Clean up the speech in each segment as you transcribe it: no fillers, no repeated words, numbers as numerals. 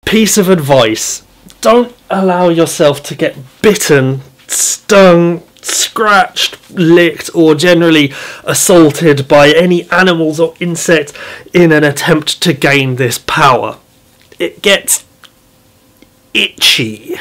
piece of advice: don't allow yourself to get bitten, stung, scratched, licked, or generally assaulted by any animals or insects in an attempt to gain this power. It gets itchy.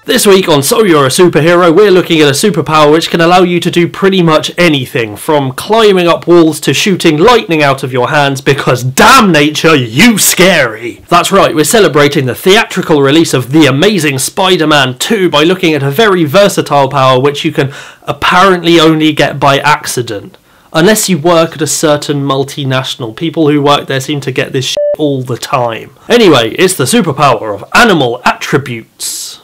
This week on So You're a Superhero, we're looking at a superpower which can allow you to do pretty much anything, from climbing up walls to shooting lightning out of your hands, because damn nature, you scary! That's right, we're celebrating the theatrical release of The Amazing Spider-Man 2 by looking at a very versatile power which you can apparently only get by accident. Unless you work at a certain multinational, people who work there seem to get this shit all the time. Anyway, it's the superpower of animal attributes.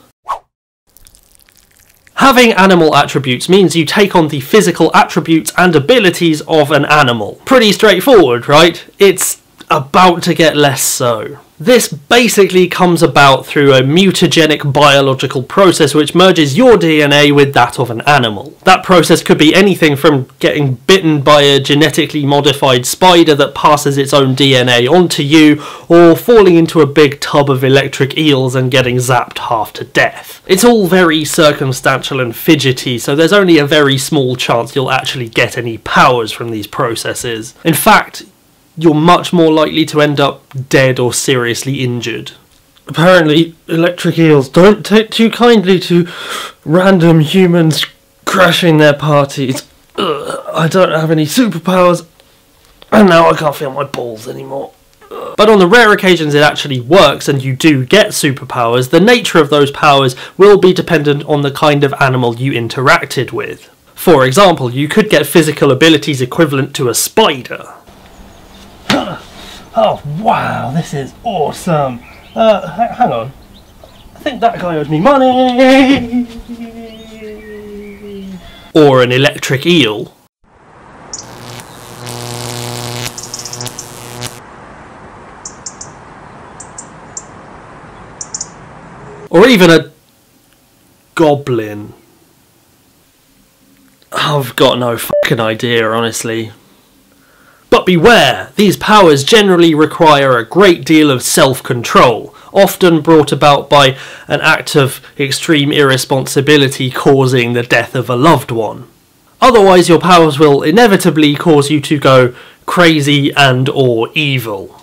Having animal attributes means you take on the physical attributes and abilities of an animal. Pretty straightforward, right? It's about to get less so. This basically comes about through a mutagenic biological process which merges your DNA with that of an animal. That process could be anything from getting bitten by a genetically modified spider that passes its own DNA onto you, or falling into a big tub of electric eels and getting zapped half to death. It's all very circumstantial and fidgety, so there's only a very small chance you'll actually get any powers from these processes. In fact, you're much more likely to end up dead or seriously injured. Apparently, electric eels don't take too kindly to random humans crashing their parties. I don't have any superpowers, and now I can't feel my balls anymore. But on the rare occasions it actually works and you do get superpowers, the nature of those powers will be dependent on the kind of animal you interacted with. For example, you could get physical abilities equivalent to a spider. Oh wow, this is awesome. Hang on. I think that guy owes me money. Or an electric eel. Or even a goblin. I've got no fucking idea, honestly. But beware, these powers generally require a great deal of self-control, often brought about by an act of extreme irresponsibility causing the death of a loved one. Otherwise, your powers will inevitably cause you to go crazy and or evil.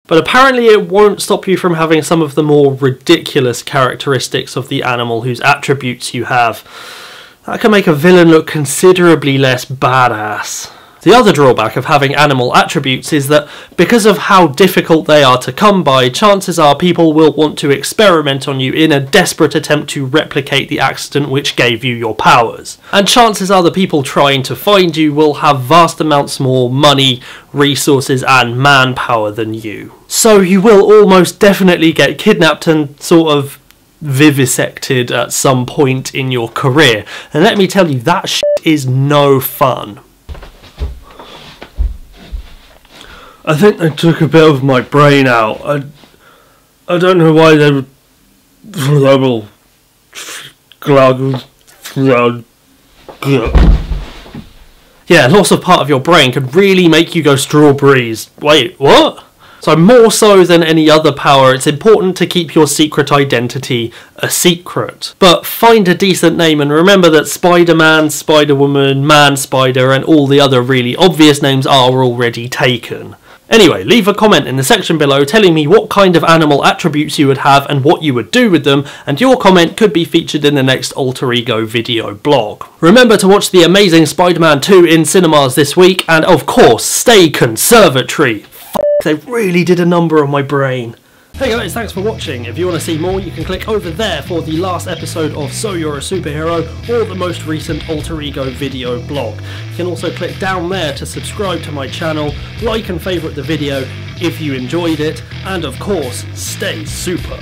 But apparently it won't stop you from having some of the more ridiculous characteristics of the animal whose attributes you have. That can make a villain look considerably less badass. The other drawback of having animal attributes is that because of how difficult they are to come by, chances are people will want to experiment on you in a desperate attempt to replicate the accident which gave you your powers. And chances are the people trying to find you will have vast amounts more money, resources and manpower than you. So you will almost definitely get kidnapped and sort of vivisected at some point in your career. And let me tell you, that shit is no fun. I think they took a bit of my brain out. I don't know why they would... Yeah, loss of part of your brain could really make you go strawberries. Wait, what? So more so than any other power, it's important to keep your secret identity a secret. But find a decent name and remember that Spider-Man, Spider-Woman, Man-Spider and all the other really obvious names are already taken. Anyway, leave a comment in the section below telling me what kind of animal attributes you would have and what you would do with them, and your comment could be featured in the next Alter Ego video blog. Remember to watch The Amazing Spider-Man 2 in cinemas this week, and of course, stay conservatory. They really did a number on my brain. Hey guys, thanks for watching. If you want to see more, you can click over there for the last episode of So You're a Superhero, or the most recent Alter Ego video blog. You can also click down there to subscribe to my channel, like and favourite the video if you enjoyed it, and of course, stay super.